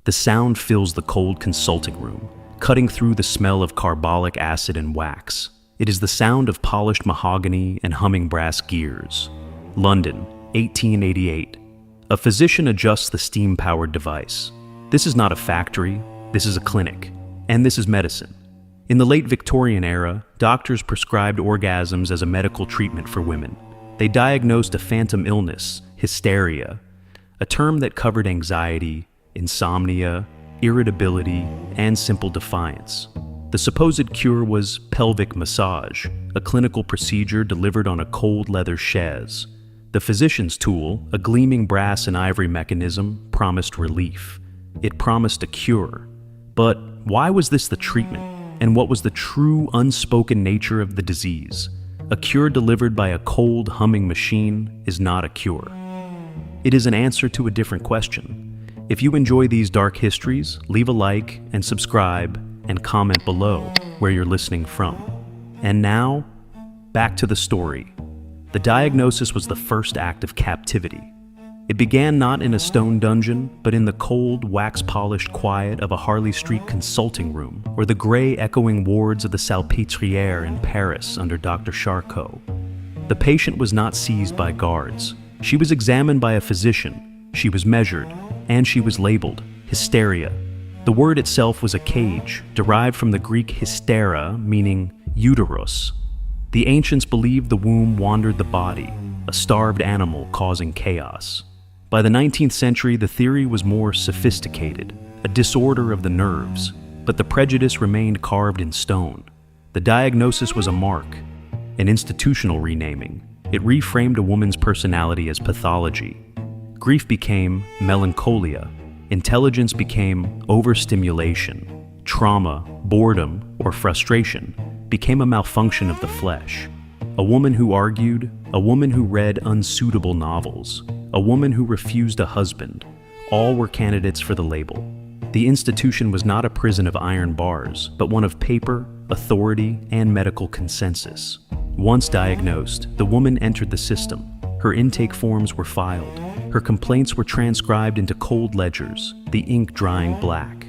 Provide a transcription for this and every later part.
The sound fills the cold consulting room, cutting through the smell of carbolic acid and wax. It is the sound of polished mahogany and humming brass gears. London, 1888. A physician adjusts the steam-powered device. This is not a factory, this is a clinic, and this is medicine. In the late Victorian era, doctors prescribed orgasms as a medical treatment for women. They diagnosed a phantom illness, hysteria, a term that covered anxiety, insomnia, irritability, and simple defiance. The supposed cure was pelvic massage, a clinical procedure delivered on a cold leather chaise. The physician's tool, a gleaming brass and ivory mechanism, promised relief. It promised a cure. But why was this the treatment? And what was the true, unspoken nature of the disease? A cure delivered by a cold, humming machine is not a cure. It is an answer to a different question. If you enjoy these dark histories, leave a like and subscribe and comment below where you're listening from. And now, back to the story. The diagnosis was the first act of captivity. It began not in a stone dungeon, but in the cold, wax-polished quiet of a Harley Street consulting room, or the gray, echoing wards of the Salpêtrière in Paris under Dr. Charcot. The patient was not seized by guards. She was examined by a physician. She was measured, and she was labeled hysteria. The word itself was a cage, derived from the Greek hystera, meaning uterus. The ancients believed the womb wandered the body, a starved animal causing chaos. By the 19th century, the theory was more sophisticated, a disorder of the nerves, but the prejudice remained carved in stone. The diagnosis was a mark, an institutional renaming. It reframed a woman's personality as pathology. Grief became melancholia. Intelligence became overstimulation. Trauma, boredom, or frustration became a malfunction of the flesh. A woman who argued, a woman who read unsuitable novels, a woman who refused a husband, all were candidates for the label. The institution was not a prison of iron bars, but one of paper, authority, and medical consensus. Once diagnosed, the woman entered the system. Her intake forms were filed. Her complaints were transcribed into cold ledgers, the ink drying black.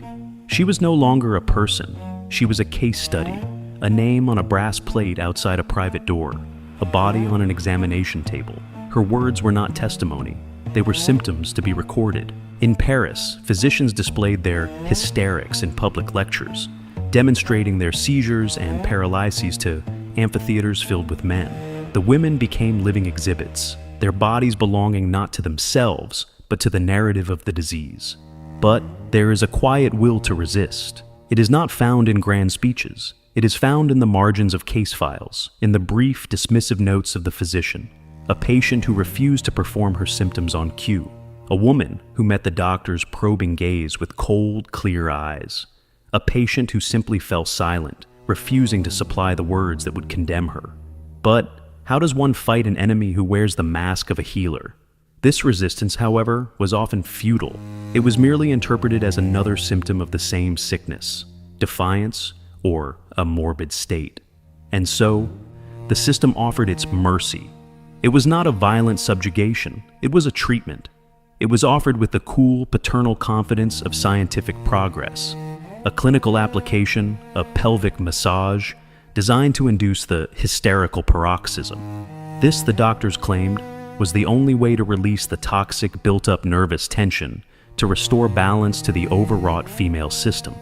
She was no longer a person. She was a case study, a name on a brass plate outside a private door, a body on an examination table. Her words were not testimony. They were symptoms to be recorded. In Paris, physicians displayed their hysterics in public lectures, demonstrating their seizures and paralyses to amphitheaters filled with men. The women became living exhibits, their bodies belonging not to themselves, but to the narrative of the disease. But there is a quiet will to resist. It is not found in grand speeches. It is found in the margins of case files, in the brief, dismissive notes of the physician. A patient who refused to perform her symptoms on cue. A woman who met the doctor's probing gaze with cold, clear eyes. A patient who simply fell silent, refusing to supply the words that would condemn her. But how does one fight an enemy who wears the mask of a healer? This resistance, however, was often futile. It was merely interpreted as another symptom of the same sickness, defiance, or a morbid state. And so, the system offered its mercy. It was not a violent subjugation, it was a treatment. It was offered with the cool, paternal confidence of scientific progress. A clinical application, a pelvic massage, designed to induce the hysterical paroxysm. This, the doctors claimed, was the only way to release the toxic, built-up nervous tension, to restore balance to the overwrought female system.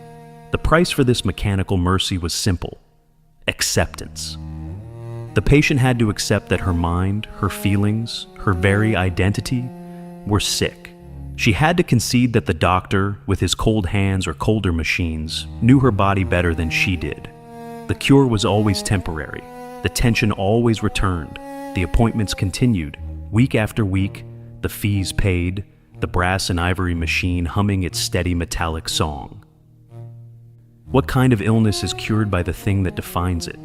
The price for this mechanical mercy was simple: acceptance. The patient had to accept that her mind, her feelings, her very identity were sick. She had to concede that the doctor, with his cold hands or colder machines, knew her body better than she did. The cure was always temporary. The tension always returned. The appointments continued. Week after week, the fees paid, the brass and ivory machine humming its steady metallic song. What kind of illness is cured by the thing that defines it?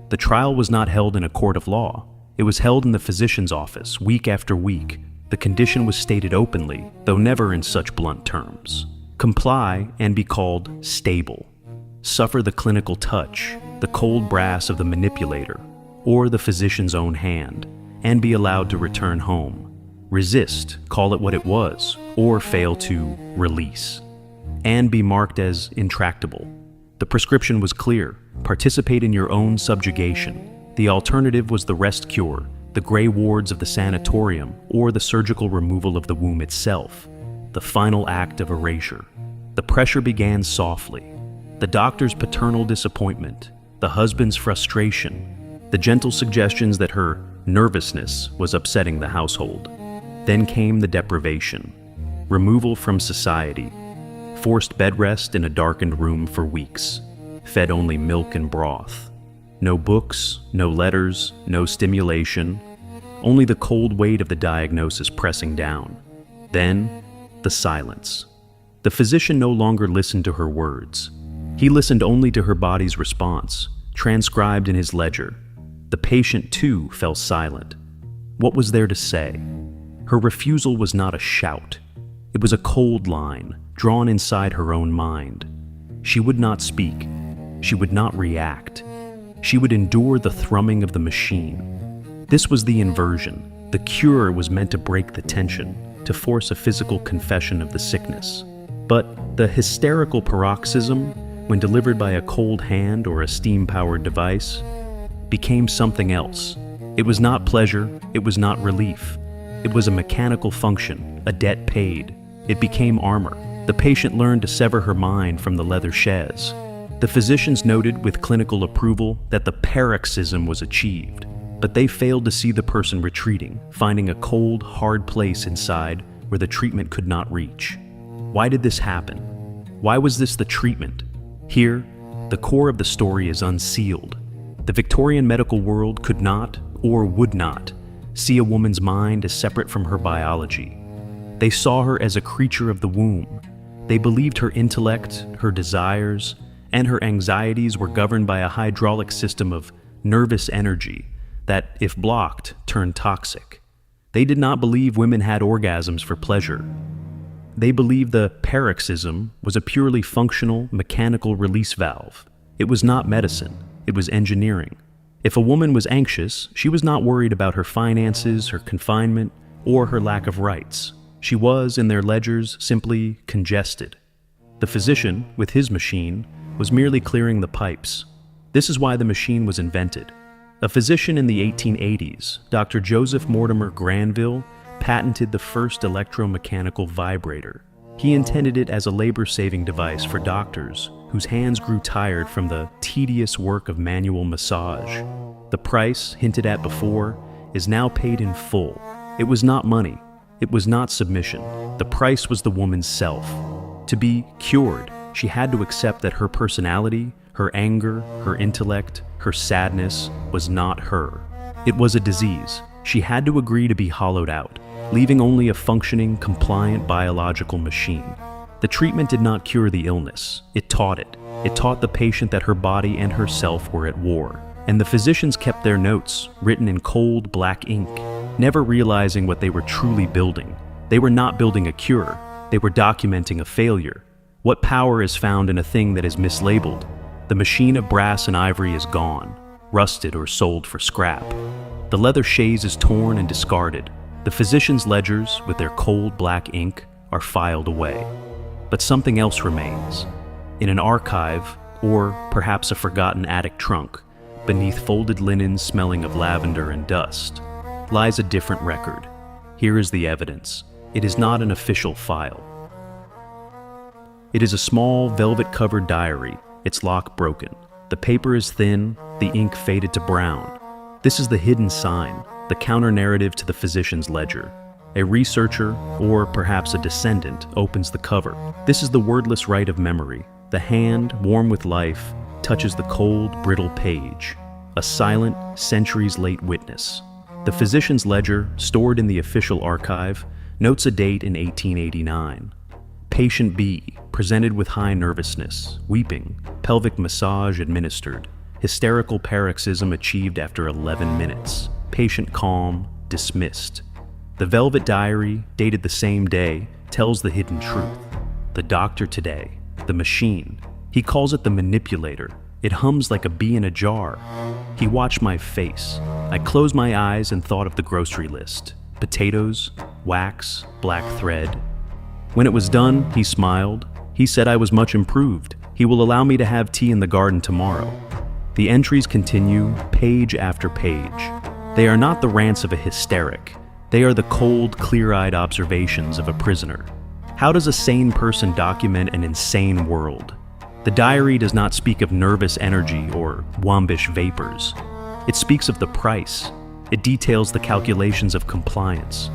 The trial was not held in a court of law. It was held in the physician's office, week after week. The condition was stated openly, though never in such blunt terms. Comply and be called stable. Suffer the clinical touch, the cold brass of the manipulator, or the physician's own hand, and be allowed to return home. Resist, call it what it was, or fail to release. and be marked as intractable. The prescription was clear: participate in your own subjugation. The alternative was the rest cure, the gray wards of the sanatorium, or the surgical removal of the womb itself, the final act of erasure. The pressure began softly. The doctor's paternal disappointment, the husband's frustration, the gentle suggestions that her nervousness was upsetting the household. Then came the deprivation, removal from society, forced bed rest in a darkened room for weeks, fed only milk and broth. No books, no letters, no stimulation, only the cold weight of the diagnosis pressing down. Then, the silence. The physician no longer listened to her words. He listened only to her body's response, transcribed in his ledger. The patient, too, fell silent. What was there to say? Her refusal was not a shout. It was a cold line, drawn inside her own mind. She would not speak. She would not react. She would endure the thrumming of the machine. This was the inversion. The cure was meant to break the tension, to force a physical confession of the sickness. But the hysterical paroxysm, when delivered by a cold hand or a steam-powered device, became something else. It was not pleasure, it was not relief. It was a mechanical function, a debt paid. It became armor. The patient learned to sever her mind from the leather chaise. The physicians noted with clinical approval that the paroxysm was achieved, but they failed to see the person retreating, finding a cold, hard place inside where the treatment could not reach. Why did this happen? Why was this the treatment? Here, the core of the story is unsealed. The Victorian medical world could not, or would not, see a woman's mind as separate from her biology. They saw her as a creature of the womb. They believed her intellect, her desires, and her anxieties were governed by a hydraulic system of nervous energy that, if blocked, turned toxic. They did not believe women had orgasms for pleasure. They believed the paroxysm was a purely functional, mechanical release valve. It was not medicine, it was engineering. If a woman was anxious, she was not worried about her finances, her confinement, or her lack of rights. She was, in their ledgers, simply congested. The physician, with his machine, was merely clearing the pipes. This is why the machine was invented. A physician in the 1880s, Dr. Joseph Mortimer Granville, patented the first electromechanical vibrator. He intended it as a labor-saving device for doctors whose hands grew tired from the tedious work of manual massage. The price, hinted at before, is now paid in full. It was not money. It was not submission. The price was the woman's self. To be cured, she had to accept that her personality, her anger, her intellect, her sadness was not her. It was a disease. She had to agree to be hollowed out, leaving only a functioning, compliant biological machine. The treatment did not cure the illness. It taught it. It taught the patient that her body and herself were at war. And the physicians kept their notes, written in cold, black ink, never realizing what they were truly building. They were not building a cure. They were documenting a failure. What power is found in a thing that is mislabeled? The machine of brass and ivory is gone, rusted or sold for scrap. The leather chaise is torn and discarded. The physician's ledgers, with their cold black ink, are filed away. But something else remains. In an archive, or perhaps a forgotten attic trunk, beneath folded linen smelling of lavender and dust, lies a different record. Here is the evidence. It is not an official file. It is a small, velvet-covered diary, its lock broken. The paper is thin, the ink faded to brown. This is the hidden sign, the counter-narrative to the physician's ledger. A researcher, or perhaps a descendant, opens the cover. This is the wordless rite of memory. The hand, warm with life, touches the cold, brittle page. A silent, centuries-late witness. The physician's ledger, stored in the official archive, notes a date in 1889. Patient B, presented with high nervousness, weeping, pelvic massage administered, hysterical paroxysm achieved after 11 minutes, patient calm, dismissed. The velvet diary, dated the same day, tells the hidden truth. The doctor today, the machine, he calls it the manipulator. It hums like a bee in a jar. He watched my face. I closed my eyes and thought of the grocery list. Potatoes, wax, black thread. When it was done, he smiled. He said I was much improved. He will allow me to have tea in the garden tomorrow. The entries continue, page after page. They are not the rants of a hysteric. They are the cold, clear-eyed observations of a prisoner. How does a sane person document an insane world? The diary does not speak of nervous energy or wombish vapors. It speaks of the price. It details the calculations of compliance.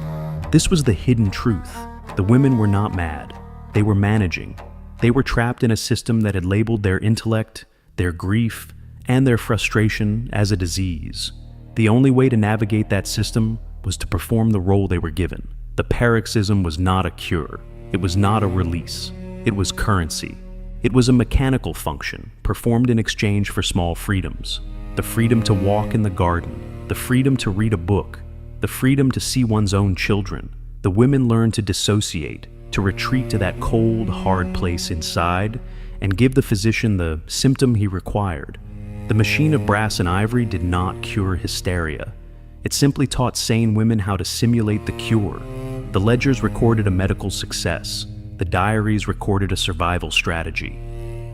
This was the hidden truth. The women were not mad. They were managing. They were trapped in a system that had labeled their intellect, their grief, and their frustration as a disease. The only way to navigate that system was to perform the role they were given. The paroxysm was not a cure. It was not a release. It was currency. It was a mechanical function, performed in exchange for small freedoms. The freedom to walk in the garden, the freedom to read a book, the freedom to see one's own children. The women learned to dissociate, to retreat to that cold, hard place inside, and give the physician the symptom he required. The machine of brass and ivory did not cure hysteria. It simply taught sane women how to simulate the cure. The ledgers recorded a medical success. The diaries recorded a survival strategy.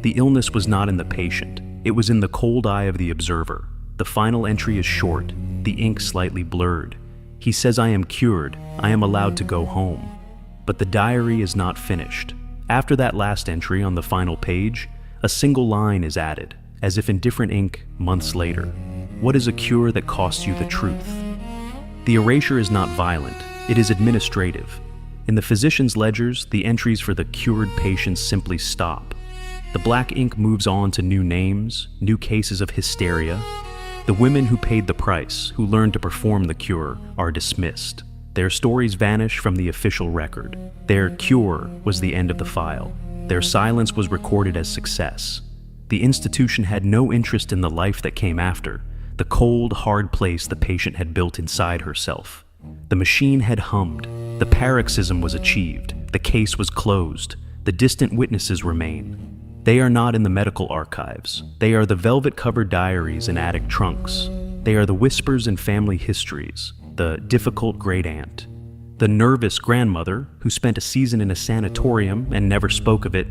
The illness was not in the patient. It was in the cold eye of the observer. The final entry is short, the ink slightly blurred. He says, I am cured. I am allowed to go home. But the diary is not finished. After that last entry on the final page, a single line is added, as if in different ink months later. What is a cure that costs you the truth? The erasure is not violent. It is administrative. In the physician's ledgers, the entries for the cured patients simply stop. The black ink moves on to new names, new cases of hysteria. The women who paid the price, who learned to perform the cure, are dismissed. Their stories vanish from the official record. Their cure was the end of the file. Their silence was recorded as success. The institution had no interest in the life that came after, the cold, hard place the patient had built inside herself. The machine had hummed. The paroxysm was achieved. The case was closed. The distant witnesses remain. They are not in the medical archives. They are the velvet-covered diaries in attic trunks. They are the whispers in family histories, the difficult great-aunt, the nervous grandmother who spent a season in a sanatorium and never spoke of it.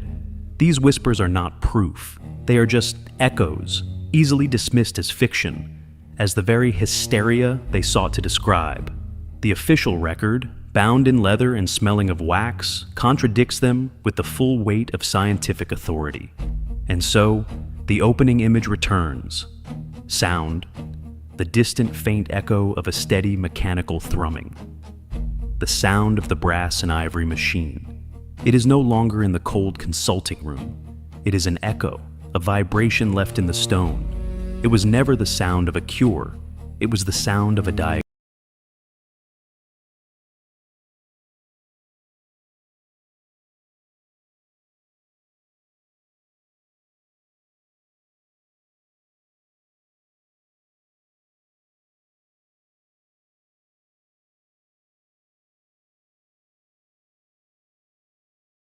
These whispers are not proof. They are just echoes, easily dismissed as fiction, as the very hysteria they sought to describe. The official record, bound in leather and smelling of wax, contradicts them with the full weight of scientific authority. And so, the opening image returns. Sound, the distant faint echo of a steady mechanical thrumming. The sound of the brass and ivory machine. It is no longer in the cold consulting room. It is an echo, a vibration left in the stone. It was never the sound of a cure. It was the sound of a diagnosis.